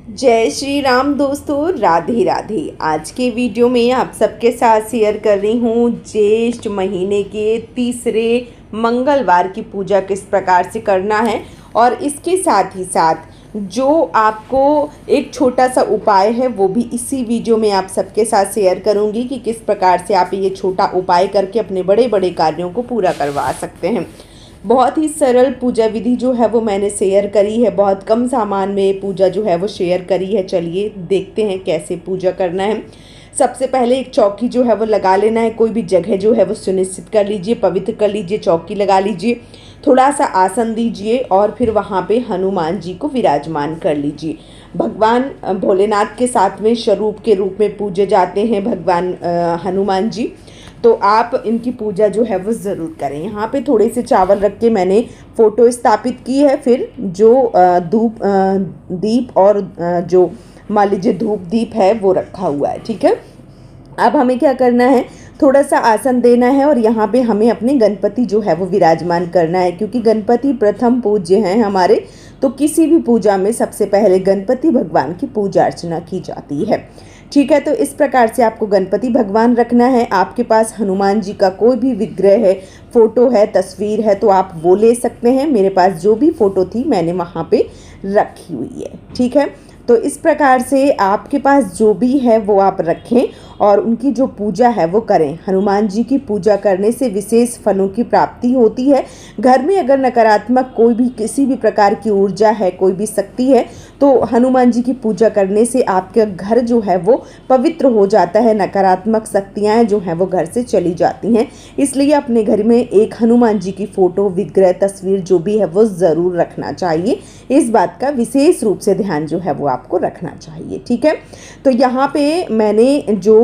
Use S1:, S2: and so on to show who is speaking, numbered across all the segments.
S1: जय श्री राम दोस्तों, राधे राधे। आज के वीडियो में आप सबके साथ शेयर कर रही हूँ ज्येष्ठ महीने के तीसरे मंगलवार की पूजा किस प्रकार से करना है। और इसके साथ ही साथ जो आपको एक छोटा सा उपाय है वो भी इसी वीडियो में आप सबके साथ शेयर करूँगी कि किस प्रकार से आप ये छोटा उपाय करके अपने बड़े बड़े कार्यों को पूरा करवा सकते हैं। बहुत ही सरल पूजा विधि जो है वो मैंने शेयर करी है, बहुत कम सामान में पूजा जो है वो शेयर करी है। चलिए देखते हैं कैसे पूजा करना है। सबसे पहले एक चौकी जो है वो लगा लेना है। कोई भी जगह जो है वो सुनिश्चित कर लीजिए, पवित्र कर लीजिए, चौकी लगा लीजिए, थोड़ा सा आसन दीजिए और फिर वहाँ पे हनुमान जी को विराजमान कर लीजिए। भगवान भोलेनाथ के साथ में स्वरूप के रूप में पूजे जाते हैं भगवान हनुमान जी, तो आप इनकी पूजा जो है वो ज़रूर करें। यहाँ पे थोड़े से चावल रख के मैंने फ़ोटो स्थापित की है। फिर जो धूप दीप और जो मान लीजिए धूप दीप है वो रखा हुआ है। ठीक है, अब हमें क्या करना है, थोड़ा सा आसन देना है और यहाँ पे हमें अपने गणपति जो है वो विराजमान करना है। क्योंकि गणपति प्रथम पूज्य हैं हमारे, तो किसी भी पूजा में सबसे पहले गणपति भगवान की पूजा अर्चना की जाती है। ठीक है, तो इस प्रकार से आपको गणपति भगवान रखना है। आपके पास हनुमान जी का कोई भी विग्रह है, फोटो है, तस्वीर है तो आप वो ले सकते हैं। मेरे पास जो भी फ़ोटो थी मैंने वहाँ पे रखी हुई है। ठीक है, तो इस प्रकार से आपके पास जो भी है वो आप रखें और उनकी जो पूजा है वो करें। हनुमान जी की पूजा करने से विशेष फलों की प्राप्ति होती है। घर में अगर नकारात्मक कोई भी किसी भी प्रकार की ऊर्जा है, कोई भी शक्ति है, तो हनुमान जी की पूजा करने से आपका घर जो है वो पवित्र हो जाता है। नकारात्मक शक्तियाँ जो हैं वो घर से चली जाती हैं। इसलिए अपने घर में एक हनुमान जी की फ़ोटो, विग्रह, तस्वीर जो भी है वो ज़रूर रखना चाहिए। इस बात का विशेष रूप से ध्यान जो है वो आपको रखना चाहिए। ठीक है, तो यहाँ पे मैंने जो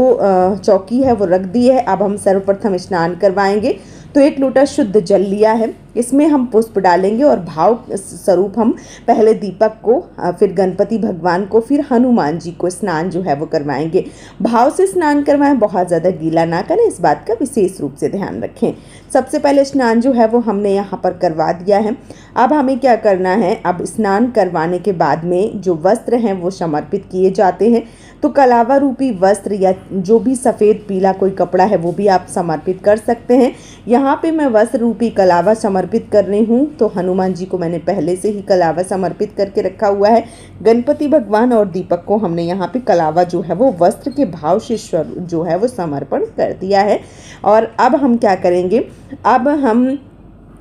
S1: चौकी है वो रख दी है। अब हम सर्वप्रथम स्नान करवाएंगे। तो एक लोटा शुद्ध जल लिया है, इसमें हम पुष्प डालेंगे और भाव स्वरूप हम पहले दीपक को, फिर गणपति भगवान को, फिर हनुमान जी को स्नान जो है वो करवाएंगे। भाव से स्नान करवाएं, बहुत ज़्यादा गीला ना करें, इस बात का विशेष रूप से ध्यान रखें। सबसे पहले स्नान जो है वो हमने यहाँ पर करवा दिया है। अब हमें क्या करना है, अब स्नान करवाने के बाद में जो वस्त्र हैं वो समर्पित किए जाते हैं। तो कलावा रूपी वस्त्र या जो भी सफ़ेद पीला कोई कपड़ा है वो भी आप समर्पित कर सकते हैं। यहाँ पे मैं वस्त्र रूपी कलावा समर्पित कर रही हूँ। तो हनुमान जी को मैंने पहले से ही कलावा समर्पित करके रखा हुआ है। गणपति भगवान और दीपक को हमने यहाँ पे कलावा जो है वो वस्त्र के भाव से जो है वो समर्पण कर दिया है। और अब हम क्या करेंगे, अब हम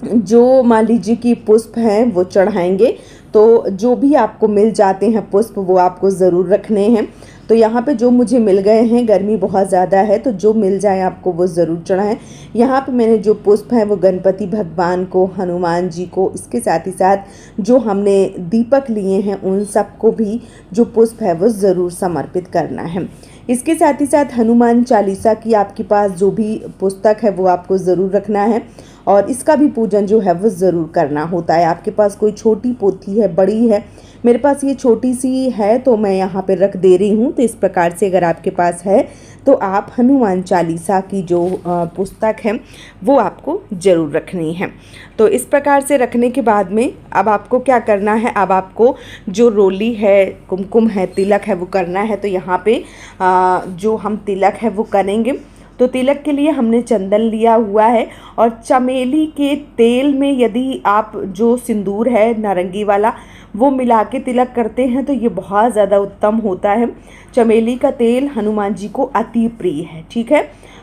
S1: जो मान लीजिए कि पुष्प हैं वो चढ़ाएंगे। तो जो भी आपको मिल जाते हैं पुष्प वो आपको ज़रूर रखने हैं। तो यहाँ पे जो मुझे मिल गए हैं, गर्मी बहुत ज़्यादा है तो जो मिल जाए आपको वो ज़रूर चढ़ाएं। यहाँ पे मैंने जो पुष्प हैं वो गणपति भगवान को, हनुमान जी को, इसके साथ ही साथ जो हमने दीपक लिए हैं उन सबको भी जो पुष्प है वो ज़रूर समर्पित करना है। इसके साथ ही साथ हनुमान चालीसा की आपके पास जो भी पुस्तक है वो आपको ज़रूर रखना है और इसका भी पूजन जो है वो ज़रूर करना होता है। आपके पास कोई छोटी पोथी है, बड़ी है, मेरे पास ये छोटी सी है तो मैं यहाँ पे रख दे रही हूँ। तो इस प्रकार से अगर आपके पास है तो आप हनुमान चालीसा की जो पुस्तक है वो आपको ज़रूर रखनी है। तो इस प्रकार से रखने के बाद में अब आपको क्या करना है, अब आपको जो रोली है, कुमकुम है, तिलक है वो करना है। तो यहाँ पे जो हम तिलक है वो करेंगे। तो तिलक के लिए हमने चंदन लिया हुआ है और चमेली के तेल में यदि आप जो सिंदूर है नारंगी वाला वो मिला के तिलक करते हैं तो ये बहुत ज़्यादा उत्तम होता है। चमेली का तेल हनुमान जी को अति प्रिय है। ठीक है,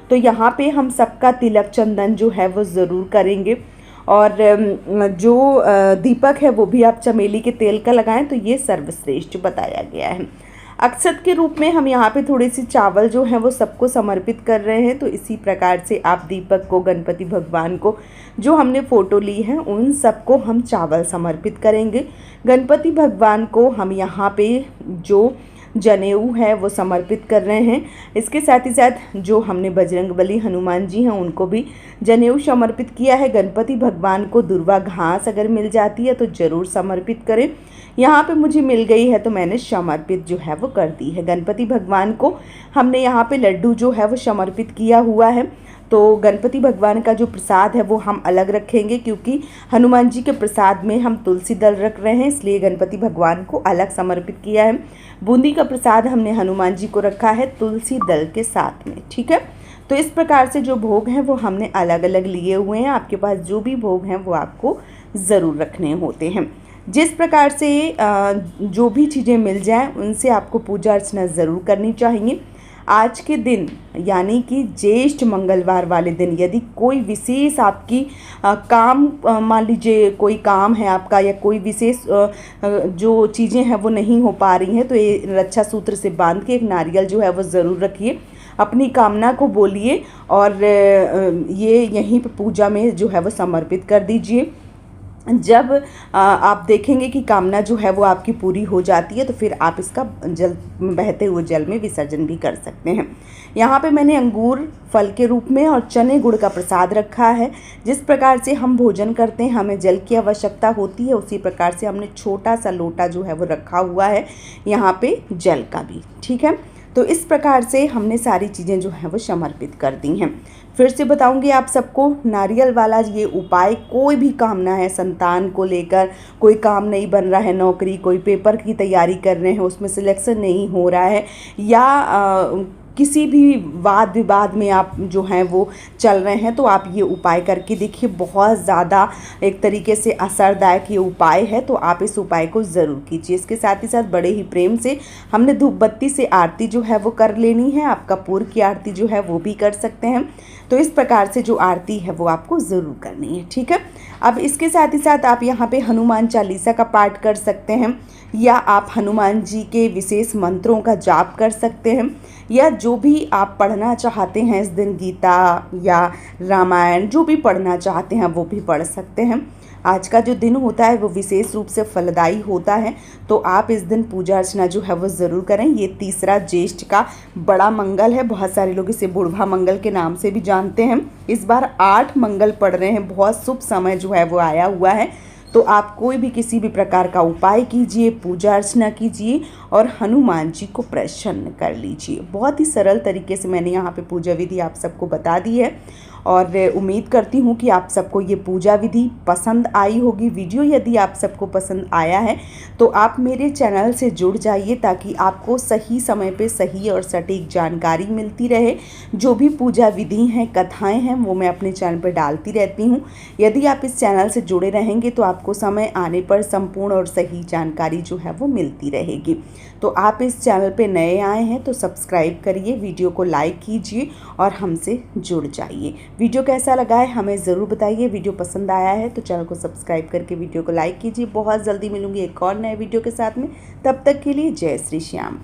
S1: तो यहाँ पे हम सबका तिलक चंदन जो है वो ज़रूर करेंगे। और जो दीपक है वो भी आप चमेली के तेल का लगाएं तो ये सर्वश्रेष्ठ बताया गया है। अक्षत के रूप में हम यहाँ पे थोड़ी सी चावल जो है वो सबको समर्पित कर रहे हैं। तो इसी प्रकार से आप दीपक को, गणपति भगवान को, जो हमने फ़ोटो ली है उन सबको हम चावल समर्पित करेंगे। गणपति भगवान को हम यहाँ पे जो जनेऊ है वो समर्पित कर रहे हैं। इसके साथ ही साथ जो हमने बजरंगबली हनुमान जी हैं उनको भी जनेऊ समर्पित किया है। गणपति भगवान को दुर्वा घास अगर मिल जाती है तो ज़रूर समर्पित करें। यहाँ पे मुझे मिल गई है तो मैंने समर्पित जो है वो कर दी है। गणपति भगवान को हमने यहाँ पे लड्डू जो है वो समर्पित किया हुआ है। तो गणपति भगवान का जो प्रसाद है वो हम अलग रखेंगे, क्योंकि हनुमान जी के प्रसाद में हम तुलसी दल रख रहे हैं, इसलिए गणपति भगवान को अलग समर्पित किया है। बूंदी का प्रसाद हमने हनुमान जी को रखा है तुलसी दल के साथ में, ठीक है। तो इस प्रकार से जो भोग हैं वो हमने अलग अलग लिए हुए हैं। आपके पास जो भी भोग हैं वो आपको ज़रूर रखने होते हैं। जिस प्रकार से जो भी चीज़ें मिल जाएं उनसे आपको पूजा अर्चना ज़रूर करनी चाहिए। आज के दिन यानी कि ज्येष्ठ मंगलवार वाले दिन यदि कोई विशेष आपकी काम, मान लीजिए कोई काम है आपका या कोई विशेष जो चीज़ें हैं वो नहीं हो पा रही हैं, तो ये रक्षा सूत्र से बांध के एक नारियल जो है वो ज़रूर रखिए, अपनी कामना को बोलिए और ये यहीं पे पूजा में जो है वो समर्पित कर दीजिए। जब आप देखेंगे कि कामना जो है वो आपकी पूरी हो जाती है तो फिर आप इसका बहते हुए जल में विसर्जन भी कर सकते हैं। यहाँ पे मैंने अंगूर फल के रूप में और चने गुड़ का प्रसाद रखा है। जिस प्रकार से हम भोजन करते हैं हमें जल की आवश्यकता होती है, उसी प्रकार से हमने छोटा सा लोटा जो है वो रखा हुआ है यहाँ पे जल का भी, ठीक है। तो इस प्रकार से हमने सारी चीज़ें जो हैं वो समर्पित कर दी हैं। फिर से बताऊंगी आप सबको, नारियल वाला ये उपाय, कोई भी कामना है, संतान को लेकर कोई काम नहीं बन रहा है, नौकरी, कोई पेपर की तैयारी कर रहे हैं उसमें सिलेक्शन नहीं हो रहा है, या किसी भी वाद विवाद में आप जो हैं वो चल रहे हैं, तो आप ये उपाय करके देखिए। बहुत ज़्यादा एक तरीके से असरदायक ये उपाय है, तो आप इस उपाय को ज़रूर कीजिए। इसके साथ ही साथ बड़े ही प्रेम से हमने धूप बत्ती से आरती जो है वो कर लेनी है। आप कपूर की आरती जो है वो भी कर सकते हैं। तो इस प्रकार से जो आरती है वो आपको ज़रूर करनी है, ठीक है। अब इसके साथ ही साथ आप यहाँ पे हनुमान चालीसा का पाठ कर सकते हैं, या आप हनुमान जी के विशेष मंत्रों का जाप कर सकते हैं, या जो भी आप पढ़ना चाहते हैं इस दिन, गीता या रामायण जो भी पढ़ना चाहते हैं वो भी पढ़ सकते हैं। आज का जो दिन होता है वो विशेष रूप से फलदायी होता है, तो आप इस दिन पूजा अर्चना जो है वो ज़रूर करें। ये तीसरा ज्येष्ठ का बड़ा मंगल है, बहुत सारे लोग इसे बुढ़वा मंगल के नाम से भी जानते हैं। इस बार 8 मंगल पड़ रहे हैं, बहुत शुभ समय जो है वो आया हुआ है। तो आप कोई भी किसी भी प्रकार का उपाय कीजिए, पूजा अर्चना कीजिए और हनुमान जी को प्रसन्न कर लीजिए। बहुत ही सरल तरीके से मैंने यहाँ पे पूजा विधि आप सबको बता दी है, और उम्मीद करती हूँ कि आप सबको ये पूजा विधि पसंद आई होगी। वीडियो यदि आप सबको पसंद आया है तो आप मेरे चैनल से जुड़ जाइए, ताकि आपको सही समय पे सही और सटीक जानकारी मिलती रहे। जो भी पूजा विधि हैं, कथाएं हैं, वो मैं अपने चैनल पर डालती रहती हूँ। यदि आप इस चैनल से जुड़े रहेंगे तो आपको समय आने पर संपूर्ण और सही जानकारी जो है वो मिलती रहेगी। तो आप इस चैनल पे नए आए हैं तो सब्सक्राइब करिए, वीडियो को लाइक कीजिए और हमसे जुड़ जाइए। वीडियो कैसा लगा है हमें ज़रूर बताइए। वीडियो पसंद आया है तो चैनल को सब्सक्राइब करके वीडियो को लाइक कीजिए। बहुत जल्दी मिलूंगी एक और नए वीडियो के साथ में, तब तक के लिए जय श्री श्याम।